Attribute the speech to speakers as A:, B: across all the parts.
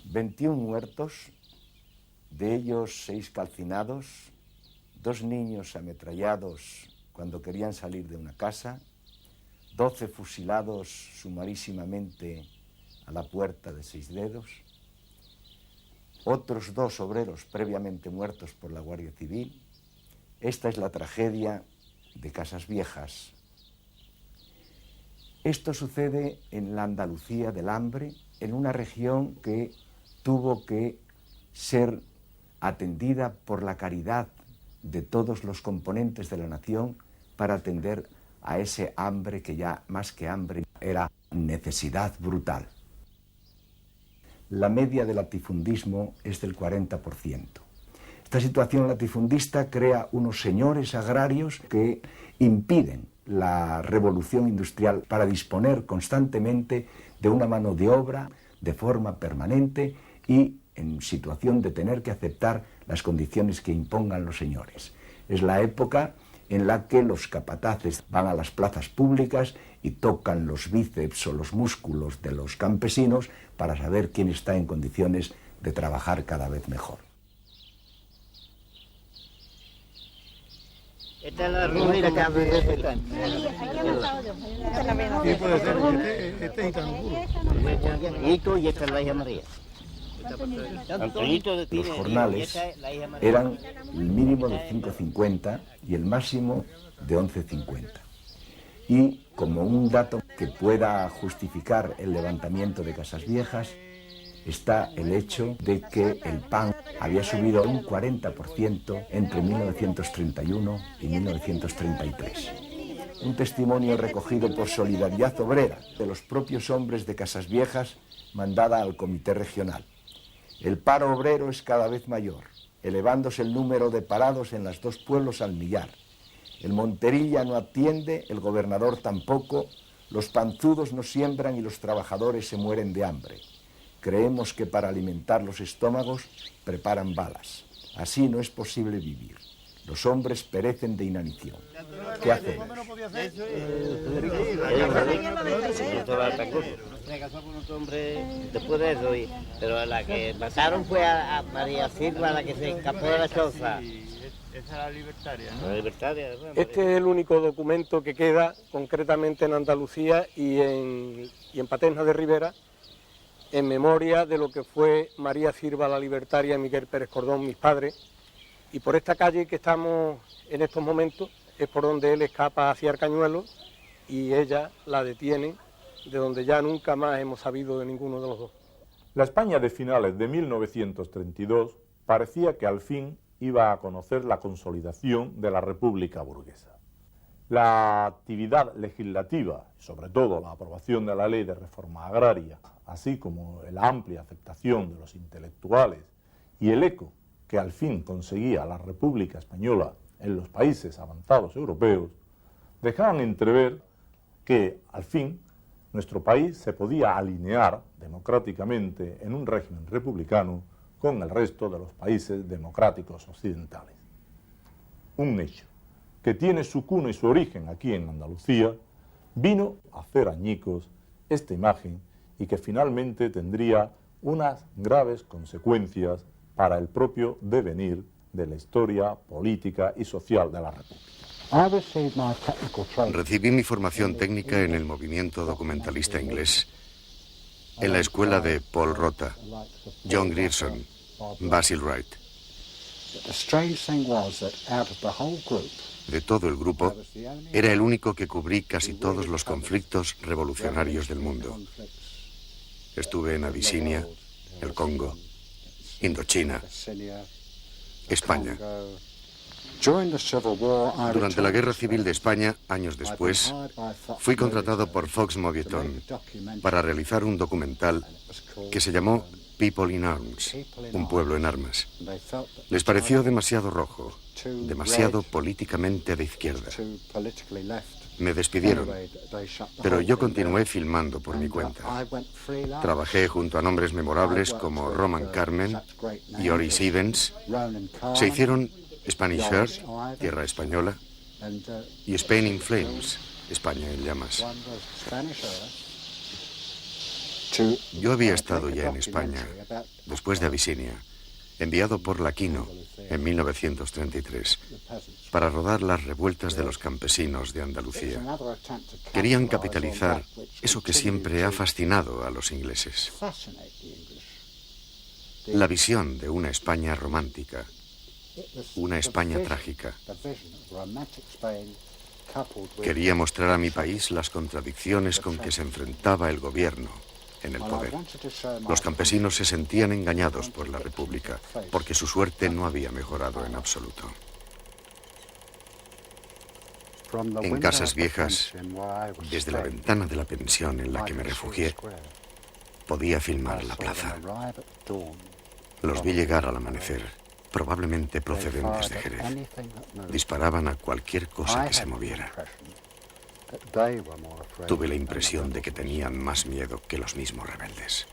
A: 21 muertos, de ellos 6 calcinados, 2 niños ametrallados cuando querían salir de una casa, 12 fusilados sumarísimamente a la puerta de 6 dedos, otros 2 obreros previamente muertos por la Guardia Civil. Esta es la tragedia de Casas Viejas. Esto sucede en la Andalucía del hambre, en una región que tuvo que ser atendida por la caridad de todos los componentes de la nación para atender a ese hambre que ya más que hambre era necesidad brutal. La media del latifundismo es del 40%. Esta situación latifundista crea unos señores agrarios que impiden la revolución industrial para disponer constantemente de una mano de obra de forma permanente y en situación de tener que aceptar las condiciones que impongan los señores. Es la época en la que los capataces van a las plazas públicas y tocan los bíceps o los músculos de los campesinos para saber quién está en condiciones de trabajar cada vez mejor.
B: Esta es la rumira que hace de esta.
C: Sí, puede ser, este es
B: Antonito y esta es la hija María.
A: Los jornales eran el mínimo de 5,50 y el máximo de 11,50. Y como un dato que pueda justificar el levantamiento de Casas Viejas, está el hecho de que el pan había subido un 40% entre 1931 y 1933. Un testimonio recogido por Solidaridad Obrera de los propios hombres de Casas Viejas, mandada al Comité Regional. El paro obrero es cada vez mayor, elevándose el número de parados en los 2 pueblos al millar. El Monterilla no atiende, el gobernador tampoco, los panzudos no siembran y los trabajadores se mueren de hambre. Creemos que para alimentar los estómagos preparan balas. Así no es posible vivir. Los hombres perecen de inanición. ¿Qué hacemos?
B: Se casó con otro hombre después de eso, pero la que mataron fue a María Silva, la que se escapó de la choza.
C: Esa es la libertaria, ¿no?
B: La libertaria.
D: Este es el único documento que queda concretamente en Andalucía y en Paterna de Ribera, en memoria de lo que fue María Silva la libertaria y Miguel Pérez Cordón, mis padres. Y por esta calle que estamos en estos momentos es por donde él escapa hacia Arcañuelo y ella la detiene, de donde ya nunca más hemos sabido de ninguno de los dos.
E: La España de finales de 1932 parecía que al fin iba a conocer la consolidación de la República burguesa. La actividad legislativa, sobre todo la aprobación de la Ley de Reforma Agraria, así como la amplia aceptación de los intelectuales y el eco que al fin conseguía la República Española en los países avanzados europeos, dejaban entrever que al fin nuestro país se podía alinear democráticamente en un régimen republicano con el resto de los países democráticos occidentales. Un hecho que tiene su cuna y su origen aquí en Andalucía, vino a hacer añicos esta imagen y que finalmente tendría unas graves consecuencias para el propio devenir de la historia política y social de la República.
F: Recibí mi formación técnica en el movimiento documentalista inglés, en la escuela de Paul Rota, John Grierson, Basil Wright. De todo el grupo, era el único que cubrí casi todos los conflictos revolucionarios del mundo. Estuve en Abisinia, el Congo, Indochina, España. Durante la Guerra Civil de España, años después, fui contratado por Fox Movietone para realizar un documental que se llamó People in Arms, un pueblo en armas. Les pareció demasiado rojo, demasiado políticamente de izquierda. Me despidieron, pero yo continué filmando por mi cuenta. Trabajé junto a nombres memorables como Roman Carmen y Oris Evans. Se hicieron Spanish Earth, Tierra Española, y Spain in Flames, España en llamas. Yo había estado ya en España, después de Abisinia, enviado por Laquino en 1933, para rodar las revueltas de los campesinos de Andalucía. Querían capitalizar eso que siempre ha fascinado a los ingleses: la visión de una España romántica, una España trágica. Quería mostrar a mi país las contradicciones con que se enfrentaba el gobierno en el poder. Los campesinos se sentían engañados por la República, porque su suerte no había mejorado en absoluto. En Casas Viejas, desde la ventana de la pensión en la que me refugié, podía filmar la plaza. Los vi llegar al amanecer, probablemente procedentes de Jerez. Disparaban a cualquier cosa que se moviera. Tuve la impresión de que tenían más miedo que los mismos rebeldes.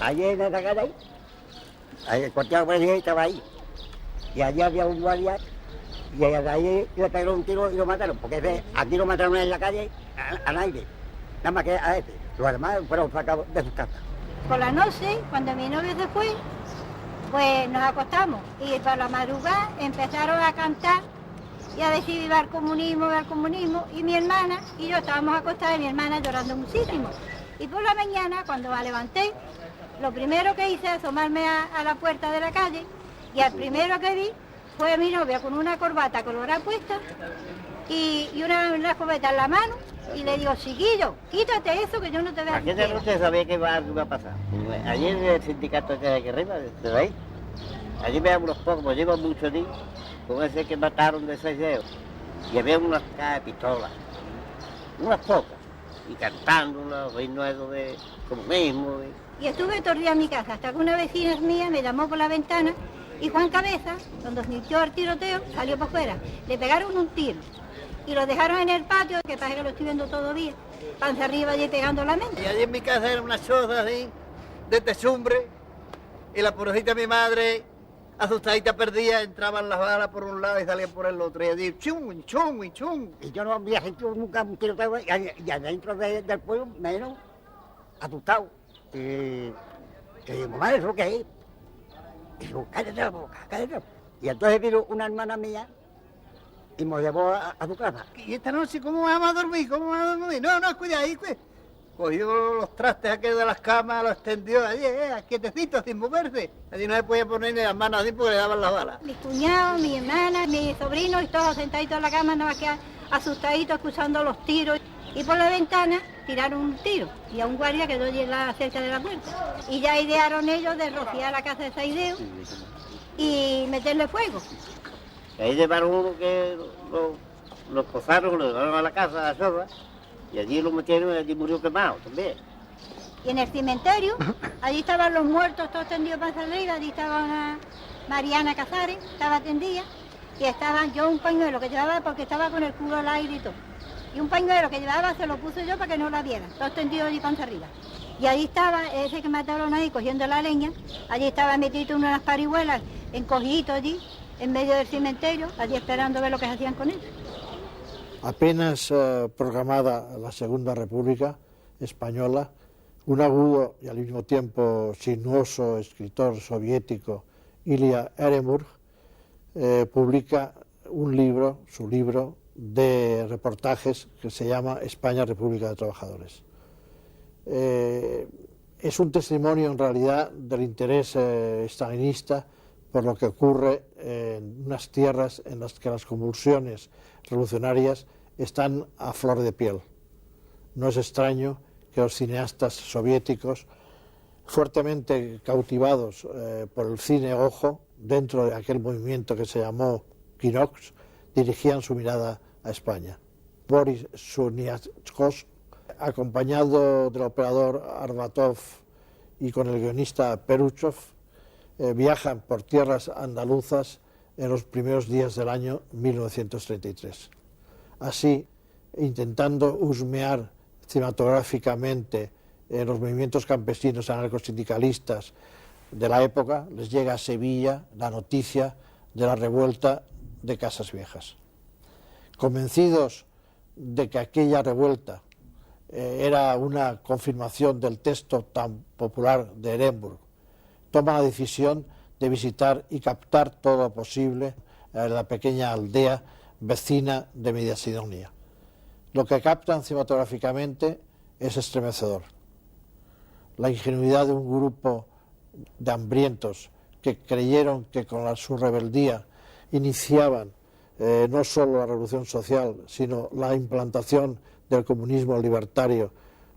B: Allí en esa calle ahí, el cuartel presidente estaba ahí. Y allí había un guardia y ahí le pegaron un tiro y lo mataron. Porque aquí lo mataron en la calle a nadie, nada más que a este. Los demás fueron sacados de sus casas.
G: Por la noche, cuando mi novio se fue, pues nos acostamos. Y por la madrugada empezaron a cantar y a decir viva el comunismo, viva el comunismo. Y mi hermana y yo estábamos acostadas y mi hermana llorando muchísimo. Y por la mañana, cuando me levanté, lo primero que hice es asomarme a la puerta de la calle y al primero que vi fue a mi novia con una corbata colorada puesta y una escopeta en la mano y le digo, chiquillo, quítate eso que yo no te veo.
B: ¿A qué noche sabía que iba a pasar? Allí en el sindicato que hay aquí arriba, de ahí, allí veíamos unos pocos, pues llevo muchos días, con ese que mataron de 6 dedos y había unas cajas de pistolas, unas pocas, y cantando unos ritmos de comunismo.
G: Y estuve todo el día en mi casa, hasta que una vecina mía me llamó por la ventana y Juan Cabeza, cuando sintió el tiroteo, salió para afuera. Le pegaron un tiro y lo dejaron en el patio, que parece que lo estoy viendo todavía, panza arriba allí pegando la mente.
H: Y allí en mi casa era una choza así, de techumbre, y la pobrecita mi madre, asustadita perdida, entraban las balas por un lado y salían por el otro, y allí chum, chum, chum.
B: Y yo no había sentido nunca un tiroteo, y adentro del pueblo, menos, asustado. Y mamá, ¿eso qué es? Y yo, cállate la boca, cállate. Y entonces vino una hermana mía y me llevó a su casa.
H: ¿Y esta noche cómo vamos a dormir? ¿Cómo vamos a dormir? No, cuida ahí, pues. Cogió los trastes aquellos de las camas, los extendió allí, quietecito, sin moverse. Allí no se podía poner ni las manos así porque le daban las balas.
G: Mis cuñados, mi hermana, mis sobrinos y todos sentaditos en la cama, nada más que asustaditos, escuchando los tiros. Y por la ventana tiraron un tiro y a un guardia quedó cerca de la puerta. Y ya idearon ellos de rociar la casa de Saideo y meterle fuego.
B: Ahí llevaron uno que lo posaron, lo llevaron a la casa, a la zorra, y allí lo metieron y allí murió quemado también.
G: Y en el cementerio, allí estaban los muertos todos tendidos para arriba, allí estaba Mariana Casares, estaba tendida, y estaba yo un pañuelo que llevaba porque estaba con el culo al aire y todo. Y un pañuelo que llevaba se lo puse yo para que no la vieran, todos tendidos allí panza arriba. Y allí estaba ese que mataron ahí cogiendo la leña, allí estaba metido en unas parihuelas, encogido allí, en medio del cementerio, allí esperando ver lo que hacían con él.
I: Apenas proclamada la Segunda República Española, un agudo y al mismo tiempo sinuoso escritor soviético, Ilya Ehrenburg, publica un libro, su libro, de reportajes que se llama España, República de Trabajadores. Es un testimonio en realidad del interés estalinista por lo que ocurre en unas tierras en las que las convulsiones revolucionarias están a flor de piel. No es extraño que los cineastas soviéticos, fuertemente cautivados por el cine ojo, dentro de aquel movimiento que se llamó Kinox, dirigían su mirada a España. Boris Suniachkov, acompañado del operador Arbatov y con el guionista Peruchov, viajan por tierras andaluzas en los primeros días del año 1933. Así, intentando husmear cinematográficamente los movimientos campesinos anarcosindicalistas de la época, les llega a Sevilla la noticia de la revuelta de Casas Viejas. Convencidos de que aquella revuelta era una confirmación del texto tan popular de Ehrenburg, toman la decisión de visitar y captar todo lo posible la pequeña aldea vecina de Mediasidonia. Lo que captan cinematográficamente es estremecedor. La ingenuidad de un grupo de hambrientos que creyeron que con su rebeldía iniciaban no solo la revolución social, sino la implantación del comunismo libertario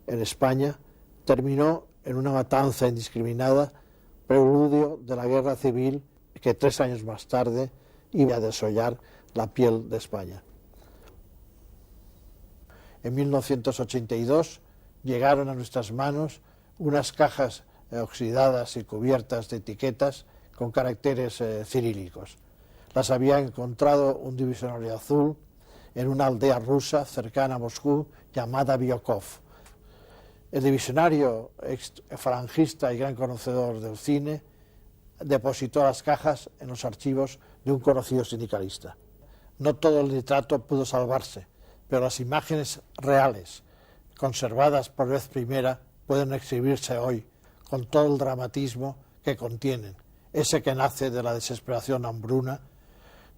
I: en España, terminó en una matanza indiscriminada, preludio de la guerra civil que 3 años más tarde iba a desollar la piel de España. En 1982 llegaron a nuestras manos unas cajas oxidadas y cubiertas de etiquetas con caracteres cirílicos. Las había encontrado un divisionario azul en una aldea rusa cercana a Moscú llamada Biokov. El divisionario falangista y gran conocedor del cine depositó las cajas en los archivos de un conocido sindicalista. No todo el nitrato pudo salvarse, pero las imágenes reales, conservadas por vez primera, pueden exhibirse hoy con todo el dramatismo que contienen, ese que nace de la desesperación hambruna,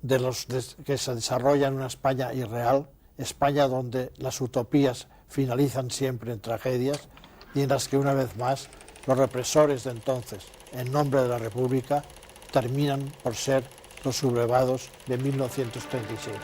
I: que se desarrolla en una España irreal, España donde las utopías finalizan siempre en tragedias y en las que una vez más los represores de entonces, en nombre de la República, terminan por ser los sublevados de 1936.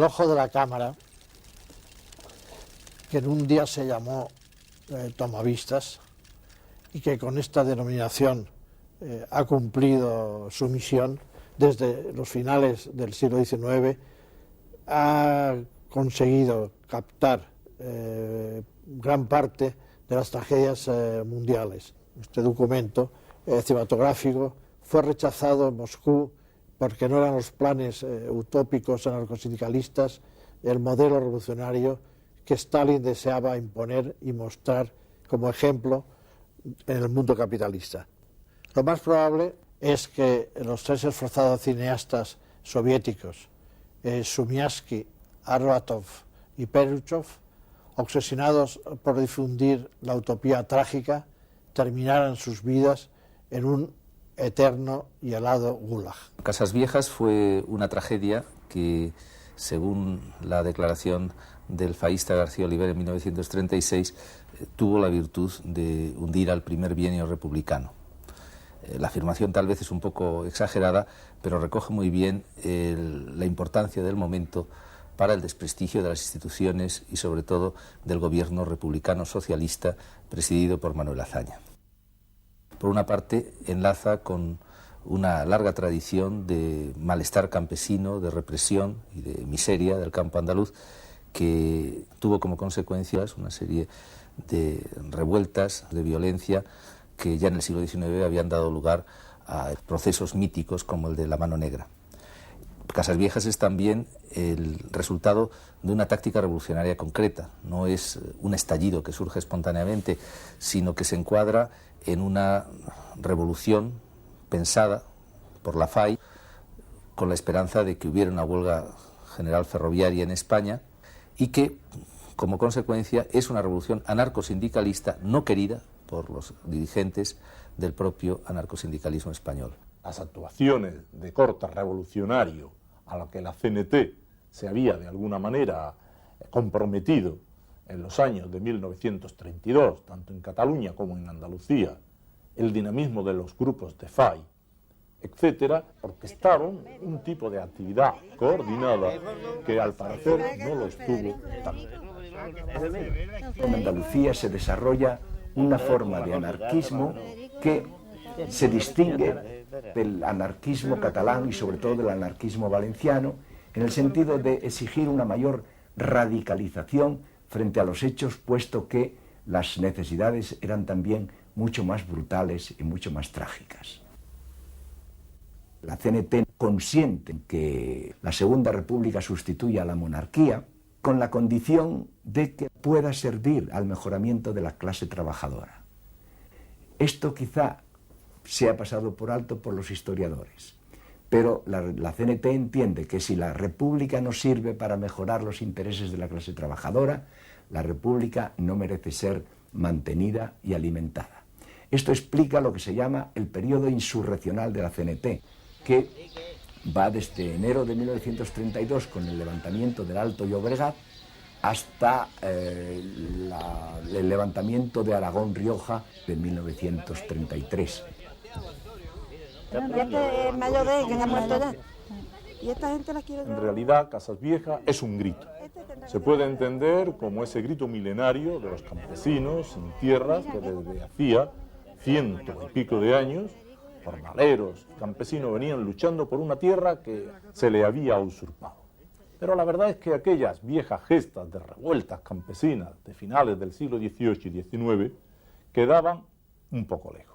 I: el ojo de la cámara, que en un día se llamó Tomavistas y que con esta denominación ha cumplido su misión desde los finales del siglo XIX, ha conseguido captar gran parte de las tragedias mundiales. Este documento cinematográfico fue rechazado en Moscú porque no eran los planes utópicos anarcosindicalistas el modelo revolucionario que Stalin deseaba imponer y mostrar como ejemplo en el mundo capitalista. Lo más probable es que los tres esforzados cineastas soviéticos, Sumiatsky, Arbatov y Peruchov, obsesionados por difundir la utopía trágica, terminaran sus vidas en un eterno y helado gulag.
J: Casas Viejas fue una tragedia que, según la declaración del faísta García Oliver en 1936, tuvo la virtud de hundir al primer bienio republicano. La afirmación tal vez es un poco exagerada, pero recoge muy bien la importancia del momento para el desprestigio de las instituciones y sobre todo del gobierno republicano socialista presidido por Manuel Azaña. Por una parte, enlaza con una larga tradición de malestar campesino, de represión y de miseria del campo andaluz, que tuvo como consecuencias una serie de revueltas, de violencia, que ya en el siglo XIX habían dado lugar a procesos míticos como el de la Mano Negra. Casas Viejas es también el resultado de una táctica revolucionaria concreta. No es un estallido que surge espontáneamente, sino que se encuadra en una revolución pensada por la FAI con la esperanza de que hubiera una huelga general ferroviaria en España y que, como consecuencia, es una revolución anarcosindicalista no querida por los dirigentes del propio anarcosindicalismo español.
E: Las actuaciones de corte revolucionario a lo que la CNT se había de alguna manera comprometido en los años de 1932, tanto en Cataluña como en Andalucía, el dinamismo de los grupos de FAI, etcétera, orquestaron un tipo de actividad coordinada que al parecer no lo estuvo tanto.
A: En Andalucía se desarrolla una forma de anarquismo que se distingue del anarquismo catalán y sobre todo del anarquismo valenciano, en el sentido de exigir una mayor radicalización frente a los hechos, puesto que las necesidades eran también mucho más brutales y mucho más trágicas. La CNT consiente en que la Segunda República sustituya a la monarquía con la condición de que pueda servir al mejoramiento de la clase trabajadora. Esto quizá se ha pasado por alto por los historiadores, pero la CNT entiende que si la República no sirve para mejorar los intereses de la clase trabajadora, la República no merece ser mantenida y alimentada. Esto explica lo que se llama el periodo insurreccional de la CNT, que va desde enero de 1932 con el levantamiento del Alto Llobregat hasta el levantamiento de Aragón-Rioja de 1933.
K: Este mayor de él, que se ha muerto ya. Y esta gente la quiere...
E: En realidad, Casas Viejas es un grito. Se puede entender como ese grito milenario de los campesinos sin tierras que desde hacía 100 y pico de años, jornaleros, campesinos, venían luchando por una tierra que se le había usurpado. Pero la verdad es que aquellas viejas gestas de revueltas campesinas de finales del siglo XVIII y XIX quedaban un poco lejos.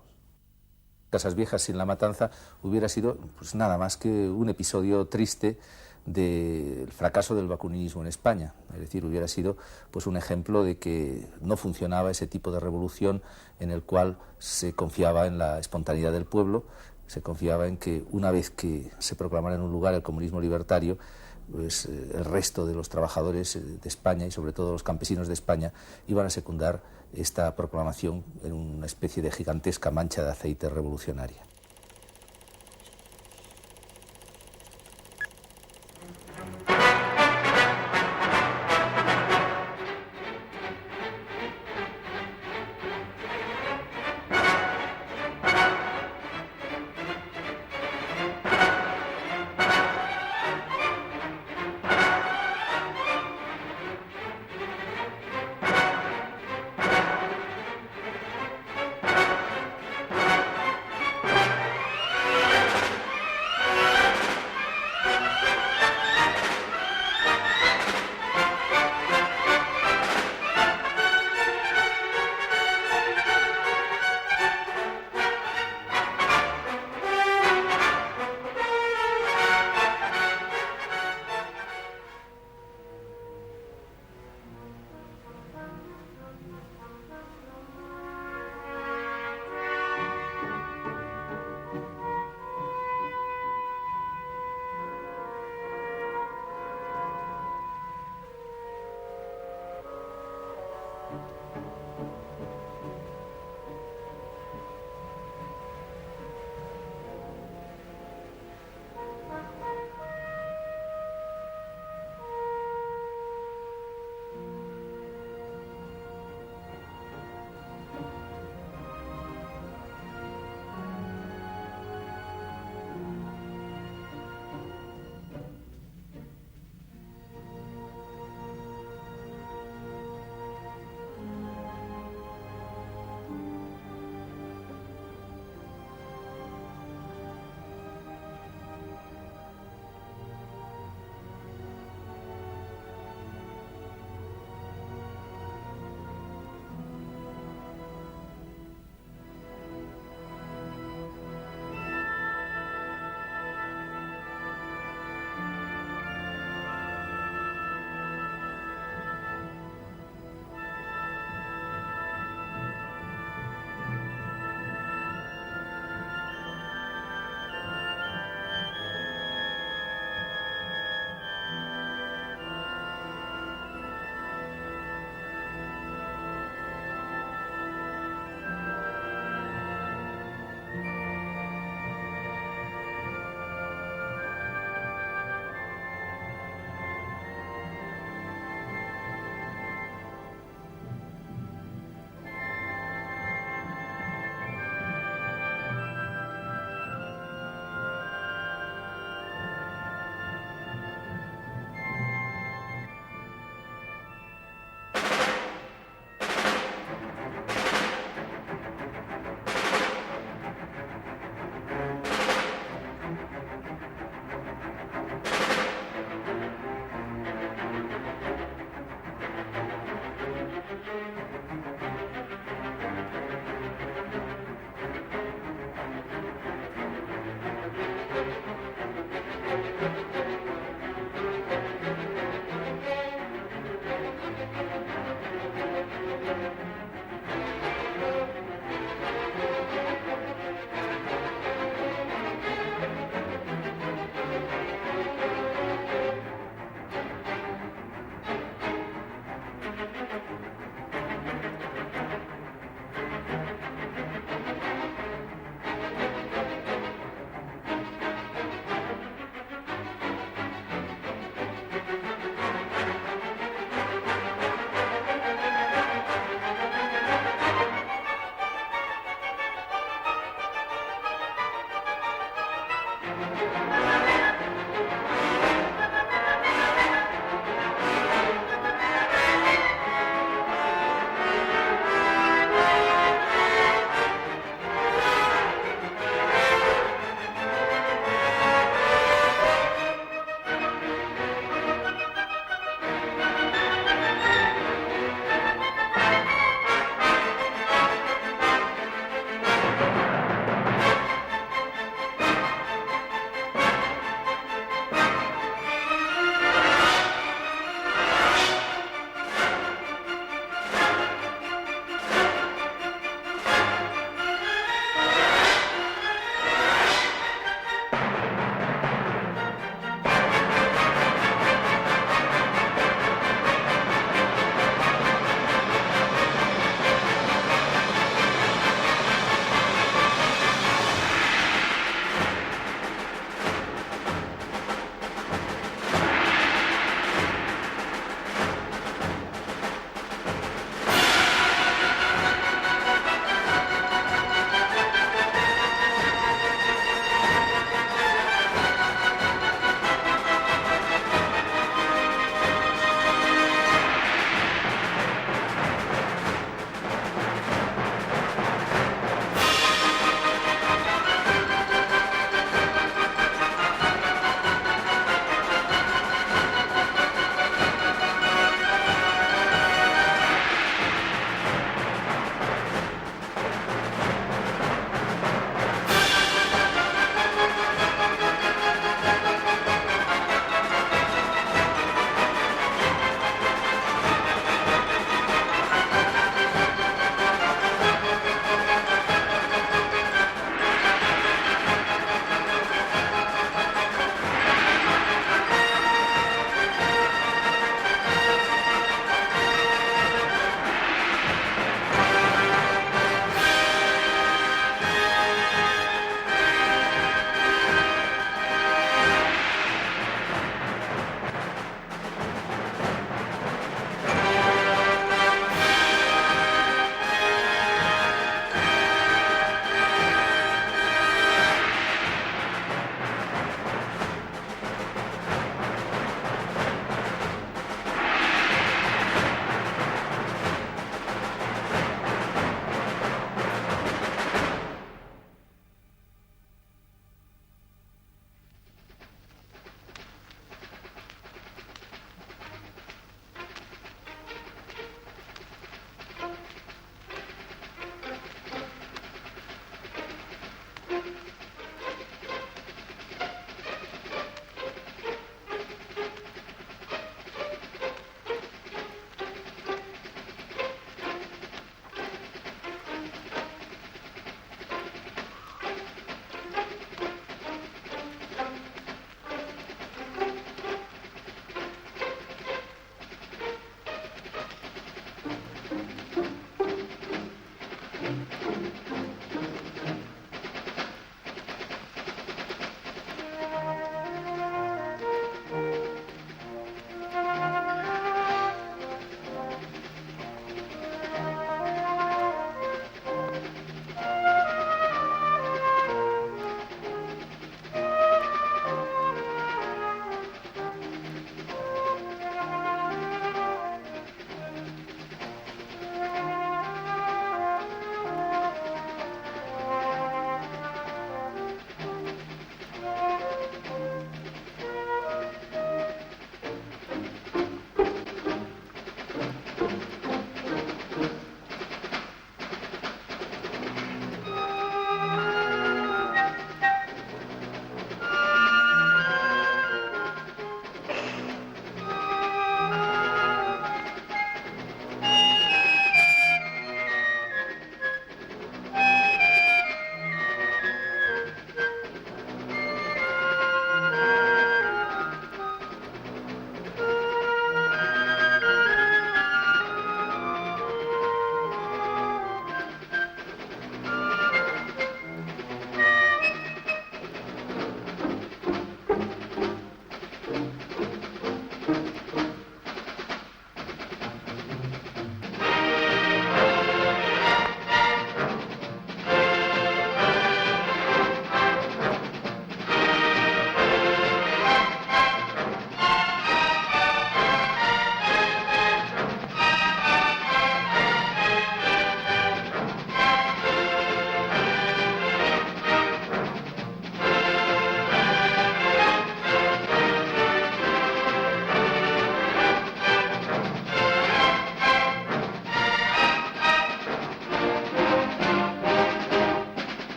J: Casas Viejas sin la matanza hubiera sido pues nada más que un episodio triste del fracaso del vacunismo en España. Es decir, hubiera sido pues un ejemplo de que no funcionaba ese tipo de revolución en el cual se confiaba en la espontaneidad del pueblo, se confiaba en que una vez que se proclamara en un lugar el comunismo libertario, pues el resto de los trabajadores de España y sobre todo los campesinos de España iban a secundar esta proclamación en una especie de gigantesca mancha de aceite revolucionaria.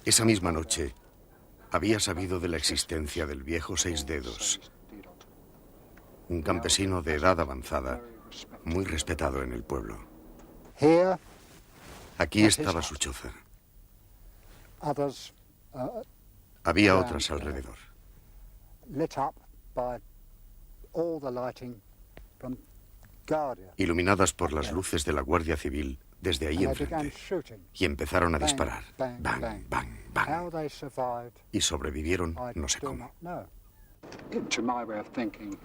F: Esa misma noche, había sabido de la existencia del viejo Seis Dedos, un campesino de edad avanzada, muy respetado en el pueblo. Aquí estaba su choza. Había otras alrededor. Iluminadas por las luces de la Guardia Civil desde ahí enfrente. Y empezaron a disparar. Bang, bang, bang. Y sobrevivieron no sé cómo.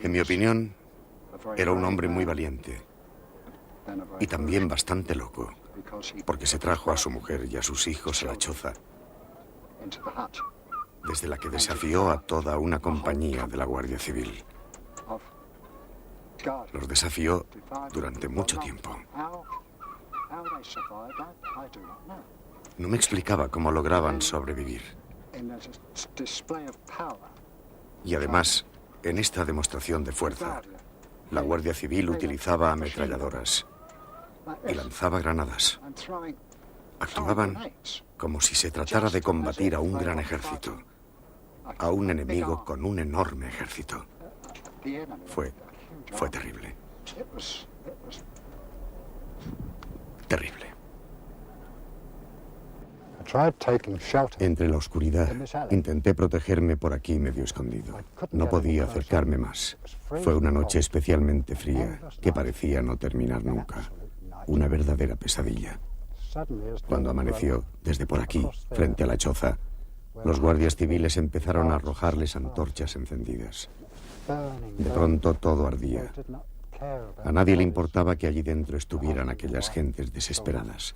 F: En mi opinión, era un hombre muy valiente. Y también bastante loco, porque se trajo a su mujer y a sus hijos a la choza, desde la que desafió a toda una compañía de la Guardia Civil. Los desafió durante mucho tiempo. No me explicaba cómo lograban sobrevivir. Y además, en esta demostración de fuerza, la Guardia Civil utilizaba ametralladoras y lanzaba granadas. Actuaban como si se tratara de combatir a un gran ejército, a un enemigo con un enorme ejército. Fue terrible. Terrible. Entre la oscuridad, intenté protegerme por aquí medio escondido. No podía acercarme más. Fue una noche especialmente fría, que parecía no terminar nunca. Una verdadera pesadilla. Cuando amaneció, desde por aquí, frente a la choza, los guardias civiles empezaron a arrojarles antorchas encendidas. De pronto todo ardía. A nadie le importaba que allí dentro estuvieran aquellas gentes desesperadas.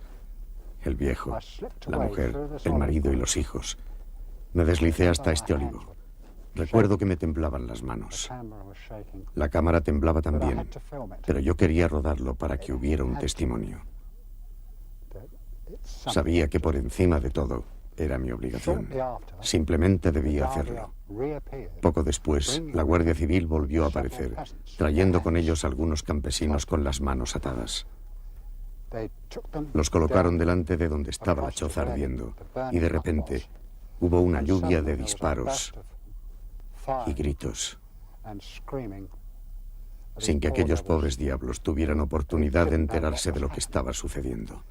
F: El viejo, la mujer, el marido y los hijos. Me deslicé hasta este olivo. Recuerdo que me temblaban las manos. La cámara temblaba también, pero yo quería rodarlo para que hubiera un testimonio. Sabía que por encima de todo era mi obligación. Simplemente debía hacerlo. Poco después, la Guardia Civil volvió a aparecer, trayendo con ellos algunos campesinos con las manos atadas. Los colocaron delante de donde estaba la choza ardiendo, y de repente hubo una lluvia de disparos y gritos, sin que aquellos pobres diablos tuvieran oportunidad de enterarse de lo que estaba sucediendo.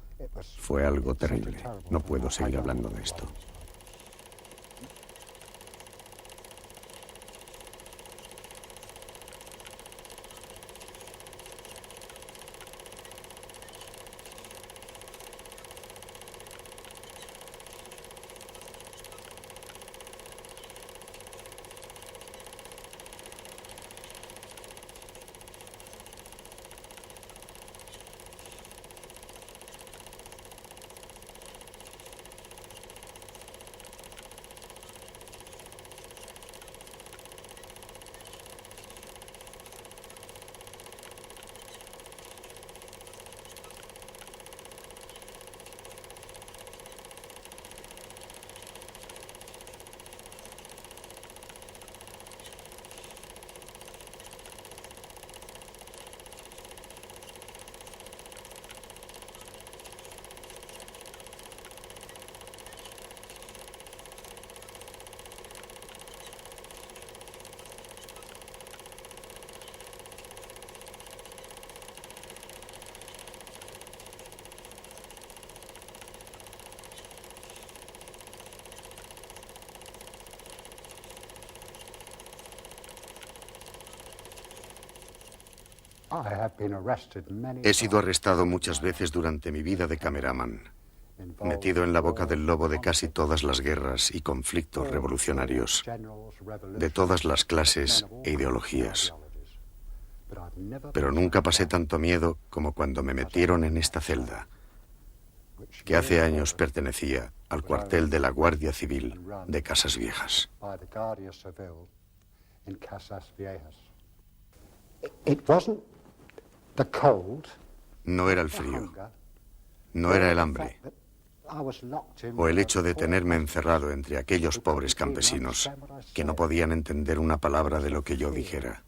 F: Fue algo terrible. No puedo seguir hablando de esto. He sido arrestado muchas veces durante mi vida de cameraman, metido en la boca del lobo de casi todas las guerras y conflictos revolucionarios, de todas las clases e ideologías. Pero nunca pasé tanto miedo como cuando me metieron en esta celda, que hace años pertenecía al cuartel de la Guardia Civil de Casas Viejas. No era el frío, no era el hambre, o el hecho de tenerme encerrado entre aquellos pobres campesinos que no podían entender una palabra de lo que yo dijera.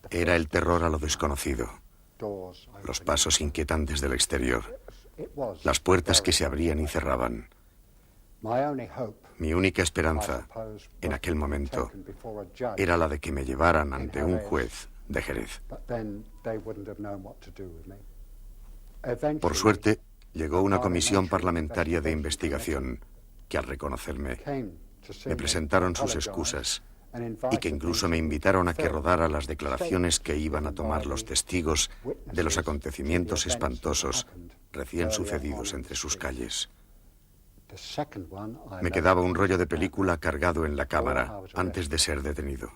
F: Era el terror a lo desconocido, los pasos inquietantes del exterior, las puertas que se abrían y cerraban. Mi única esperanza en aquel momento era la de que me llevaran ante un juez de Jerez. Por suerte, llegó una comisión parlamentaria de investigación que, al reconocerme, me presentaron sus excusas y que incluso me invitaron a que rodara las declaraciones que iban a tomar los testigos de los acontecimientos espantosos recién sucedidos entre sus calles. Me quedaba un rollo de película cargado en la cámara antes de ser detenido.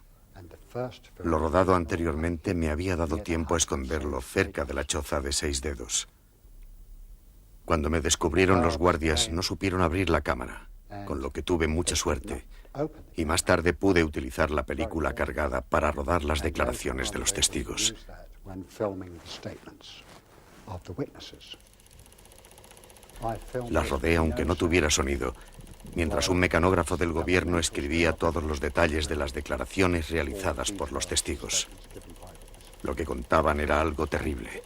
F: Lo rodado anteriormente me había dado tiempo a esconderlo cerca de la choza de 6 dedos. Cuando me descubrieron los guardias, no supieron abrir la cámara, con lo que tuve mucha suerte, y más tarde pude utilizar la película cargada para rodar las declaraciones de los testigos. Las rodé aunque no tuviera sonido, mientras un mecanógrafo del gobierno escribía todos los detalles de las declaraciones realizadas por los testigos. Lo que contaban era algo terrible.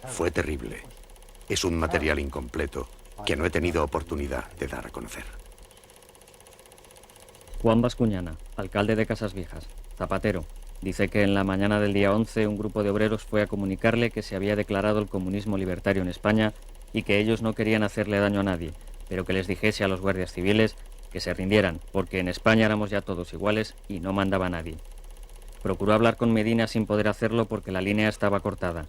F: Fue terrible. Es un material incompleto que no he tenido oportunidad de dar a conocer.
L: Juan Bascuñana, alcalde de Casas Viejas, zapatero, dice que en la mañana del día 11 un grupo de obreros fue a comunicarle que se había declarado el comunismo libertario en España y que ellos no querían hacerle daño a nadie, pero que les dijese a los guardias civiles que se rindieran, porque en España éramos ya todos iguales y no mandaba nadie. Procuró hablar con Medina sin poder hacerlo porque la línea estaba cortada.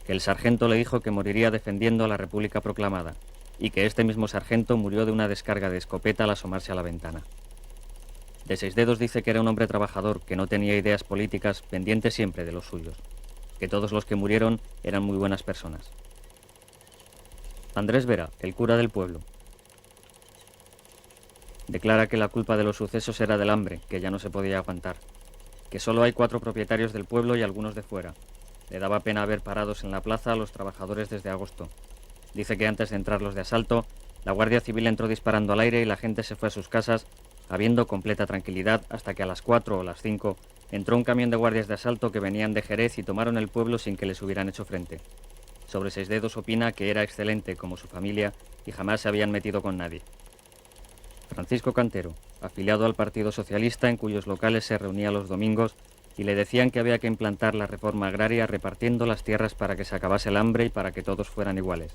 L: Que el sargento le dijo que moriría defendiendo a la República proclamada y que este mismo sargento murió de una descarga de escopeta al asomarse a la ventana. De 6 dedos dice que era un hombre trabajador, que no tenía ideas políticas, pendiente siempre de los suyos, que todos los que murieron eran muy buenas personas. Andrés Vera, el cura del pueblo, declara que la culpa de los sucesos era del hambre, que ya no se podía aguantar, que solo hay 4 propietarios del pueblo y algunos de fuera. Le daba pena ver parados en la plaza a los trabajadores desde agosto. Dice que antes de entrar los de asalto, la Guardia Civil entró disparando al aire y la gente se fue a sus casas, habiendo completa tranquilidad, hasta que a las 4 o las 5 entró un camión de guardias de asalto que venían de Jerez y tomaron el pueblo sin que les hubieran hecho frente. Sobre 6 dedos opina que era excelente como su familia y jamás se habían metido con nadie. Francisco Cantero, afiliado al Partido Socialista, en cuyos locales se reunía los domingos, y le decían que había que implantar la reforma agraria repartiendo las tierras para que se acabase el hambre y para que todos fueran iguales.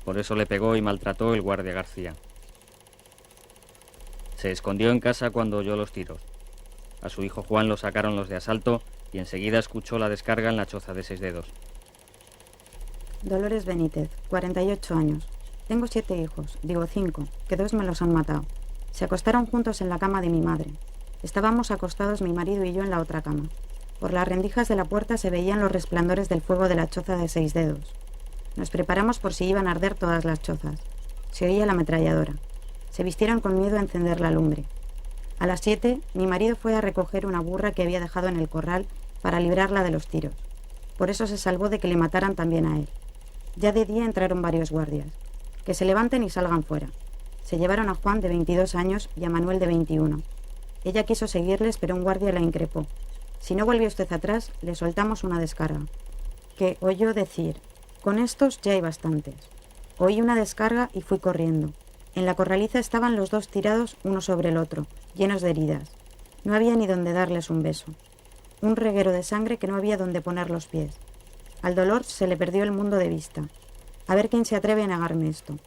L: Por eso le pegó y maltrató el guardia García. Se escondió en casa cuando oyó los tiros. A su hijo Juan lo sacaron los de asalto y enseguida escuchó la descarga en la choza de 6 dedos.
M: Dolores Benítez, 48 años. Tengo 7 hijos, digo 5, que 2 me los han matado. Se acostaron juntos en la cama de mi madre. Estábamos acostados mi marido y yo en la otra cama. Por las rendijas de la puerta se veían los resplandores del fuego de la choza de 6 dedos. Nos preparamos por si iban a arder todas las chozas. Se oía la ametralladora. Se vistieron con miedo a encender la lumbre. A las 7, mi marido fue a recoger una burra que había dejado en el corral para librarla de los tiros. Por eso se salvó de que le mataran también a él. Ya de día entraron varios guardias. Que se levanten y salgan fuera. Se llevaron a Juan, de 22 años, y a Manuel, de 21. Ella quiso seguirles, pero un guardia la increpó. Si no vuelve usted atrás, le soltamos una descarga. Que oyó decir, con estos ya hay bastantes. Oí una descarga y fui corriendo. En la corraliza estaban los 2 tirados uno sobre el otro, llenos de heridas. No había ni donde darles un beso. Un reguero de sangre que no había donde poner los pies. Al dolor se le perdió el mundo de vista. A ver quién se atreve a negarme esto.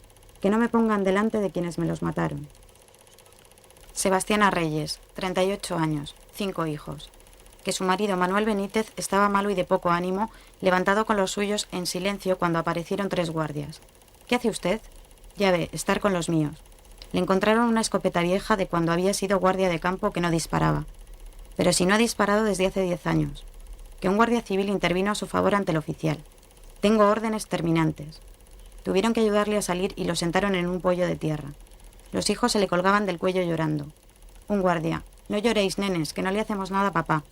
M: Que no me pongan delante de quienes me los mataron. Sebastiana Reyes, 38 años, 5 hijos. Que su marido Manuel Benítez estaba malo y de poco ánimo, levantado con los suyos en silencio cuando aparecieron 3 guardias. ¿Qué hace usted? Ya ve, estar con los míos. Le encontraron una escopeta vieja de cuando había sido guardia de campo que no disparaba. Pero si no ha disparado desde hace 10 años. Que un guardia civil intervino a su favor ante el oficial. Tengo órdenes terminantes. Tuvieron que ayudarle a salir y lo sentaron en un pollo de tierra. Los hijos se le colgaban del cuello llorando. Un guardia. No lloréis, nenes, que no le hacemos nada a papá.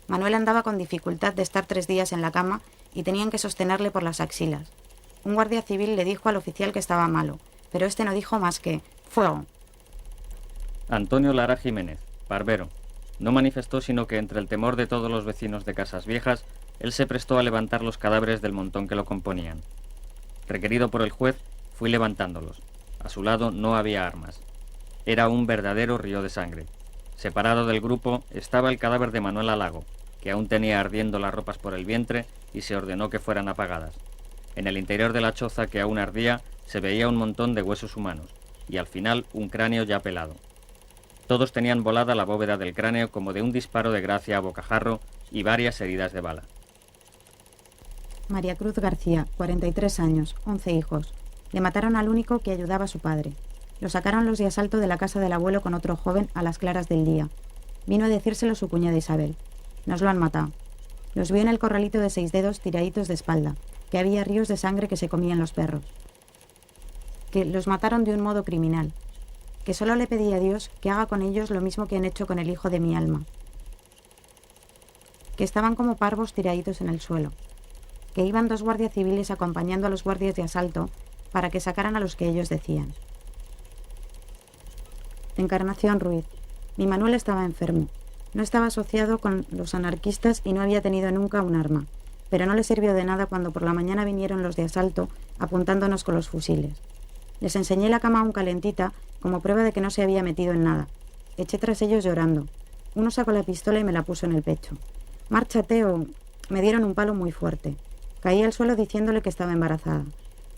M: Manuel andaba con dificultad de estar 3 días en la cama y tenían que sostenerle por las axilas. Un guardia civil le dijo al oficial que estaba malo, pero este no dijo más que ¡fuego!
L: Antonio Lara Jiménez, barbero. No manifestó sino que entre el temor de todos los vecinos de Casas Viejas, él se prestó a levantar los cadáveres del montón que lo componían. Requerido por el juez, fui levantándolos. A su lado no había armas. Era un verdadero río de sangre. Separado del grupo estaba el cadáver de Manuel Alago, que aún tenía ardiendo las ropas por el vientre y se ordenó que fueran apagadas. En el interior de la choza, que aún ardía, se veía un montón de huesos humanos y al final un cráneo ya pelado. Todos tenían volada la bóveda del cráneo como de un disparo de gracia a bocajarro y varias heridas de bala.
M: María Cruz García, 43 años, 11 hijos. Le mataron al único que ayudaba a su padre. Lo sacaron los de asalto de la casa del abuelo con otro joven a las claras del día. Vino a decírselo su cuñada Isabel. Nos lo han matado. Los vio en el corralito de 6 dedos tiraditos de espalda, que había ríos de sangre que se comían los perros. Que los mataron de un modo criminal. Que solo le pedí a Dios que haga con ellos lo mismo que han hecho con el hijo de mi alma. Que estaban como parvos tiraditos en el suelo. Que iban 2 guardias civiles acompañando a los guardias de asalto para que sacaran a los que ellos decían. Encarnación Ruiz. Mi Manuel estaba enfermo. No estaba asociado con los anarquistas y no había tenido nunca un arma, pero no le sirvió de nada cuando por la mañana vinieron los de asalto apuntándonos con los fusiles. Les enseñé la cama aún calentita como prueba de que no se había metido en nada. Eché tras ellos llorando. Uno sacó la pistola y me la puso en el pecho. Márchate o... Me dieron un palo muy fuerte. Caí al suelo diciéndole que estaba embarazada.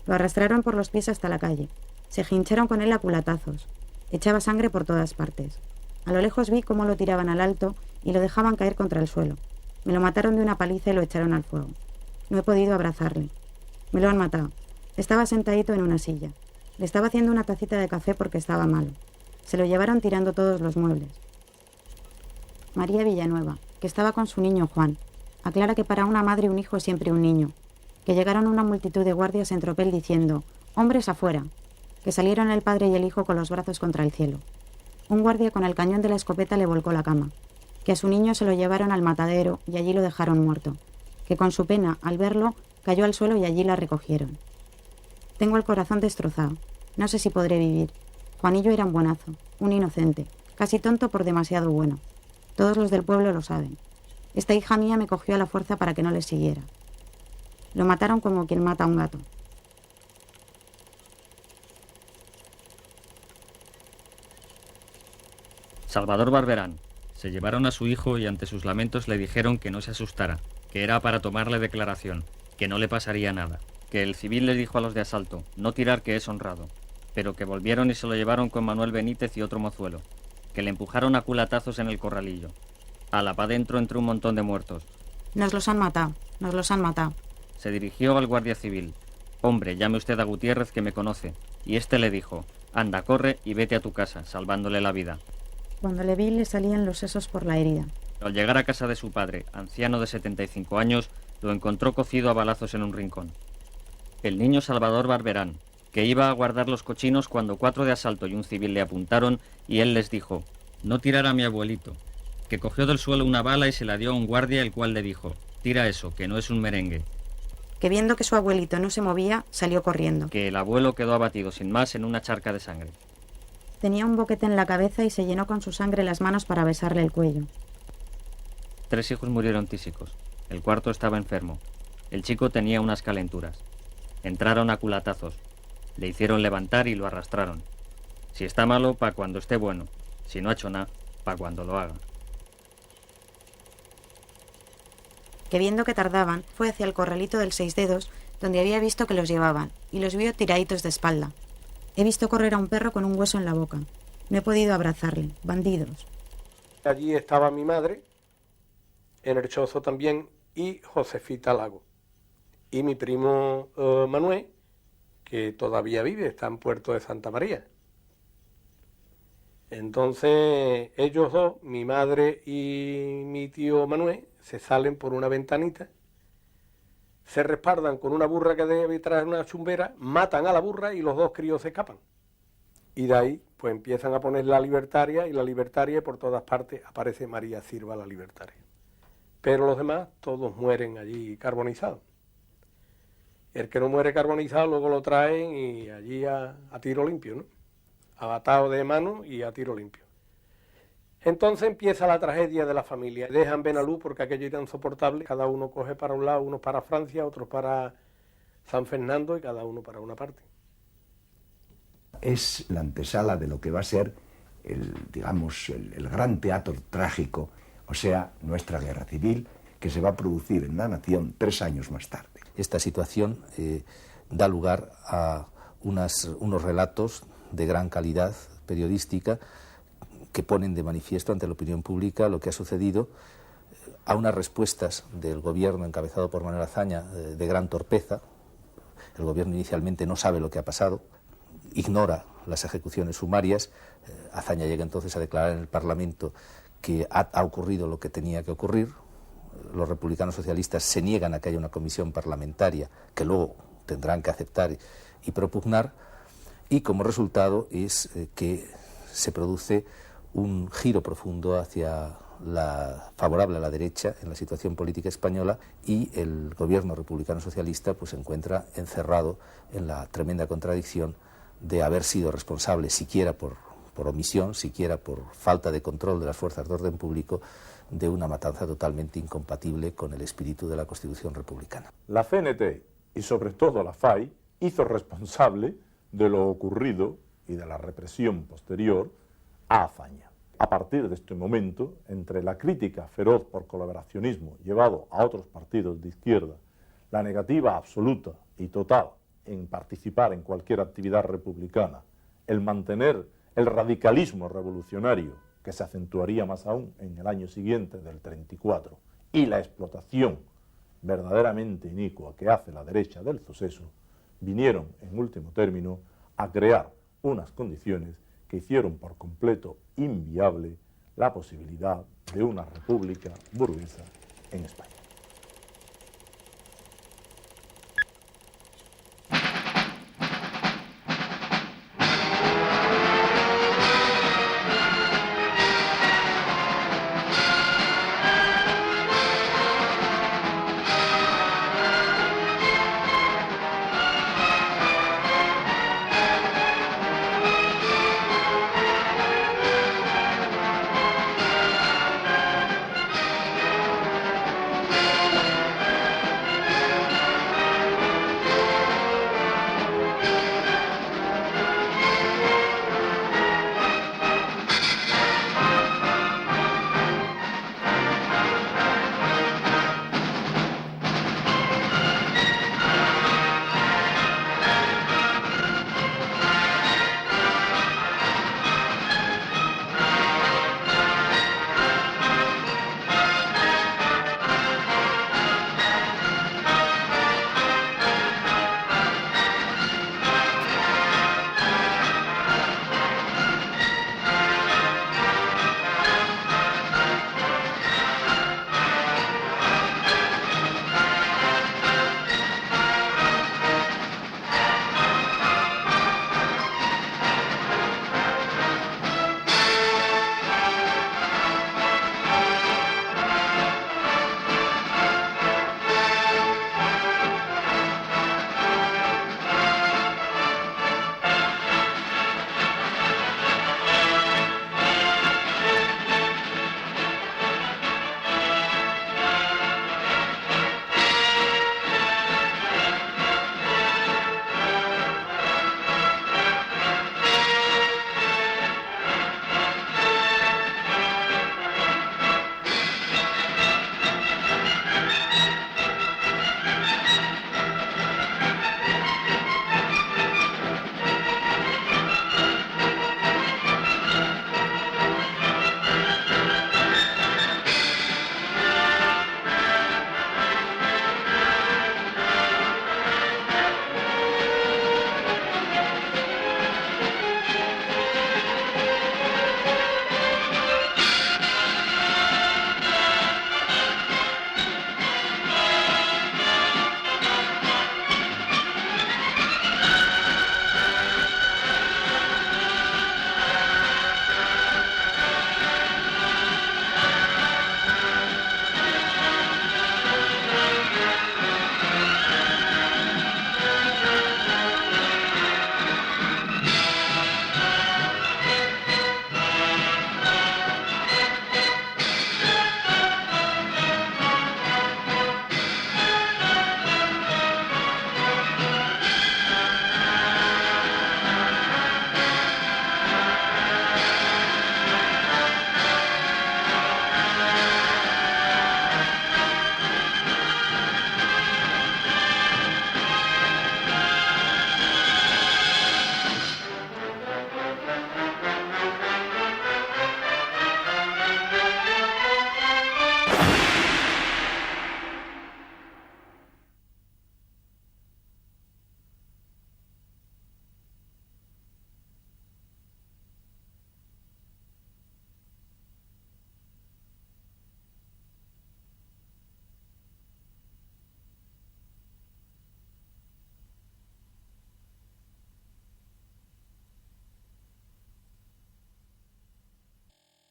M: Lo arrastraron por los pies hasta la calle. Se hincharon con él a culatazos. Echaba sangre por todas partes. A lo lejos vi cómo lo tiraban al alto y lo dejaban caer contra el suelo. Me lo mataron de una paliza y lo echaron al fuego. No he podido abrazarle. Me lo han matado. Estaba sentadito en una silla. Le estaba haciendo una tacita de café porque estaba malo. Se lo llevaron tirando todos los muebles. María Villanueva, que estaba con su niño Juan. Aclara que para una madre un hijo es siempre un niño. Que llegaron una multitud de guardias en tropel diciendo «¡Hombres afuera!», que salieron el padre y el hijo con los brazos contra el cielo. Un guardia con el cañón de la escopeta le volcó la cama, que a su niño se lo llevaron al matadero y allí lo dejaron muerto, que con su pena, al verlo, cayó al suelo y allí la recogieron. Tengo el corazón destrozado, no sé si podré vivir. Juanillo era un buenazo, un inocente, casi tonto por demasiado bueno. Todos los del pueblo lo saben. Esta hija mía me cogió a la fuerza para que no le siguiera. Lo mataron como quien mata a un gato.
L: Salvador Barberán. Se llevaron a su hijo y ante sus lamentos le dijeron que no se asustara, que era para tomarle declaración, que no le pasaría nada, que el civil les dijo a los de asalto, no tirar que es honrado, pero que volvieron y se lo llevaron con Manuel Benítez y otro mozuelo, que le empujaron a culatazos en el corralillo. A la pa' dentro entre un montón de muertos.
M: Nos los han matado, nos los han matado.
L: Se dirigió al guardia civil. Hombre, llame usted a Gutiérrez que me conoce. Y este le dijo, anda, corre y vete a tu casa, salvándole la vida.
M: Cuando le vi le salían los sesos por la herida.
L: Al llegar a casa de su padre, anciano de 75 años, lo encontró cocido a balazos en un rincón. El niño Salvador Barberán, que iba a guardar los cochinos cuando 4 de asalto y un civil le apuntaron y él les dijo, no tirar a mi abuelito, que cogió del suelo una bala y se la dio a un guardia, el cual le dijo, tira eso, que no es un merengue.
M: Que viendo que su abuelito no se movía, salió corriendo.
L: Que el abuelo quedó abatido sin más en una charca de sangre.
M: Tenía un boquete en la cabeza y se llenó con su sangre las manos para besarle el cuello.
L: 3 hijos murieron tísicos. El cuarto estaba enfermo. El chico tenía unas calenturas. Entraron a culatazos. Le hicieron levantar y lo arrastraron. Si está malo, pa' cuando esté bueno. Si no ha hecho nada, pa' cuando lo haga.
M: Que viendo que tardaban, fue hacia el corralito del 6 dedos, donde había visto que los llevaban, y los vio tiraditos de espalda. He visto correr a un perro con un hueso en la boca. No he podido abrazarle. Bandidos.
D: Allí estaba mi madre, en el chozo también, y Josefita Lago. Y mi primo Manuel, que todavía vive, está en Puerto de Santa María. Entonces ellos dos, mi madre y mi tío Manuel, se salen por una ventanita, se respaldan con una burra que debe traer una chumbera, matan a la burra y los 2 críos se escapan. Y de ahí pues empiezan a poner la libertaria y por todas partes aparece María Sirva la libertaria. Pero los demás todos mueren allí carbonizados. El que no muere carbonizado luego lo traen y allí a tiro limpio, ¿no? Abatado de mano y a tiro limpio. Entonces empieza la tragedia de la familia. Dejan Benalú porque aquello era insoportable. Cada uno coge para un lado, unos para Francia, otros para San Fernando y cada uno para una parte.
A: Es la antesala de lo que va a ser el gran teatro trágico, o sea, nuestra guerra civil, que se va a producir en la nación 3 años más tarde.
J: Esta situación da lugar a unos relatos de gran calidad periodística que ponen de manifiesto ante la opinión pública lo que ha sucedido, a unas respuestas del gobierno encabezado por Manuel Azaña de gran torpeza. El gobierno inicialmente no sabe lo que ha pasado, ignora las ejecuciones sumarias. Azaña llega entonces a declarar en el Parlamento que ha ocurrido lo que tenía que ocurrir. Los republicanos socialistas se niegan a que haya una comisión parlamentaria que luego tendrán que aceptar y propugnar, y como resultado es que se produce un giro profundo hacia favorable a la derecha en la situación política española, y el gobierno republicano socialista pues se encuentra encerrado en la tremenda contradicción de haber sido responsable, siquiera por omisión, siquiera por falta de control de las fuerzas de orden público, de una matanza totalmente incompatible con el espíritu de la Constitución republicana.
E: La CNT y sobre todo la FAI hizo responsable de lo ocurrido y de la represión posterior a Azaña. A partir de este momento, entre la crítica feroz por colaboracionismo llevado a otros partidos de izquierda, la negativa absoluta y total en participar en cualquier actividad republicana, el mantener el radicalismo revolucionario, que se acentuaría más aún en el año siguiente, del 34, y la explotación verdaderamente inicua que hace la derecha del suceso, vinieron, en último término, a crear unas condiciones que hicieron por completo inviable la posibilidad de una república burguesa en España.